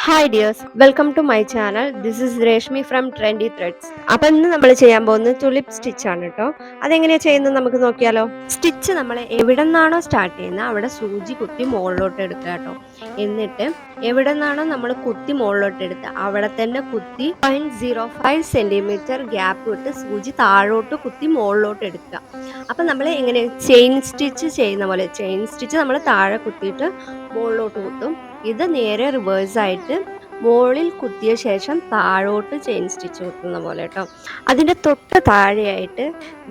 Hi dears, welcome to my channel. This is Reshmi from trendy threads. അപ്പം ഇന്ന് നമ്മൾ ചെയ്യാൻ പോകുന്നത് ടുലിപ്പ് സ്റ്റിച്ച് ആണ് കേട്ടോ. അതെങ്ങനെയാണ് ചെയ്യുന്നത് നമുക്ക് നോക്കിയാലോ. സ്റ്റിച്ച് നമ്മൾ എവിടെ നിന്നാണോ സ്റ്റാർട്ട് ചെയ്യുന്നത് അവിടെ സൂചി കുത്തി മുകളിലോട്ട് എടുക്കുക കേട്ടോ. എന്നിട്ട് എവിടെ നിന്നാണോ നമ്മൾ കുത്തി മുകളിലോട്ട് എടുത്ത് അവിടെ തന്നെ കുത്തി 0.05 സെന്റിമീറ്റർ ഗ്യാപ്പ് വിട്ട് സൂചി താഴോട്ട് കുത്തി മുകളിലോട്ട് എടുക്കുക. അപ്പം നമ്മൾ എങ്ങനെ ചെയിൻ സ്റ്റിച്ച് ചെയ്യുന്ന പോലെ ചെയിൻ സ്റ്റിച്ച് നമ്മൾ താഴെ കുത്തിയിട്ട് മുകളിലോട്ട് കുത്തും. ഇത് നേരെ റിവേഴ്സ് ആയിട്ട് മുകളിൽ കുത്തിയ ശേഷം താഴോട്ട് ചെയിൻ സ്റ്റിച്ച് കുത്തുന്ന പോലെ കേട്ടോ. അതിൻ്റെ തൊട്ട് താഴെയായിട്ട്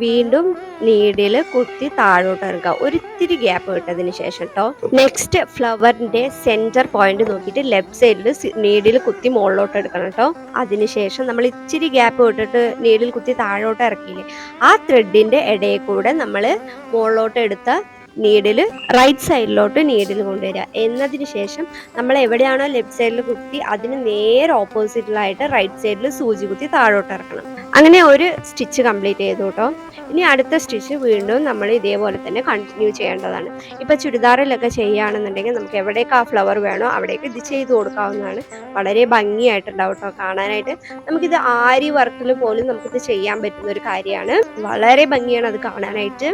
വീണ്ടും നീഡിൽ കുത്തി താഴോട്ട് ഇറക്കുക, ഒരിത്തിരി ഗ്യാപ്പ് വിട്ടതിന് ശേഷം കേട്ടോ. നെക്സ്റ്റ് ഫ്ലവറിൻ്റെ സെൻറ്റർ പോയിന്റ് നോക്കിയിട്ട് ലെഫ്റ്റ് സൈഡിൽ നീഡിൽ കുത്തി മുകളിലോട്ട് എടുക്കണം കേട്ടോ. അതിനുശേഷം നമ്മൾ ഇച്ചിരി ഗ്യാപ്പ് വിട്ടിട്ട് നീഡിൽ കുത്തി താഴോട്ട് ഇറക്കിയില്ലേ, ആ ത്രെഡിൻ്റെ ഇടയിൽ കൂടെ നമ്മൾ മുകളിലോട്ട് എടുത്ത നീഡിൽ റൈറ്റ് സൈഡിലോട്ട് നീഡിൽ കൊണ്ടുവരിക. എന്നതിന് ശേഷം നമ്മൾ എവിടെയാണോ ലെഫ്റ്റ് സൈഡിൽ കുത്തി അതിന് നേരെ ഓപ്പോസിറ്റിലായിട്ട് റൈറ്റ് സൈഡിൽ സൂചി കുത്തി താഴോട്ട് ഇറക്കണം. അങ്ങനെ ഒരു സ്റ്റിച്ച് കംപ്ലീറ്റ് ചെയ്തു കേട്ടോ. ഇനി അടുത്ത സ്റ്റിച്ച് വീണ്ടും നമ്മൾ ഇതേപോലെ തന്നെ കണ്ടിന്യൂ ചെയ്യേണ്ടതാണ്. ഇപ്പോൾ ചുരിദാറിലൊക്കെ ചെയ്യുകയാണെന്നുണ്ടെങ്കിൽ നമുക്ക് എവിടേക്ക് ആ ഫ്ലവർ വേണോ അവിടേക്ക് ഇത് ചെയ്ത് കൊടുക്കാവുന്നതാണ്. വളരെ ഭംഗിയായിട്ടുണ്ടാവും കേട്ടോ കാണാനായിട്ട്. നമുക്കിത് ആരി വർക്കിൽ പോലും നമുക്കിത് ചെയ്യാൻ പറ്റുന്ന ഒരു കാര്യമാണ്. വളരെ ഭംഗിയാണ് അത് കാണാനായിട്ട്.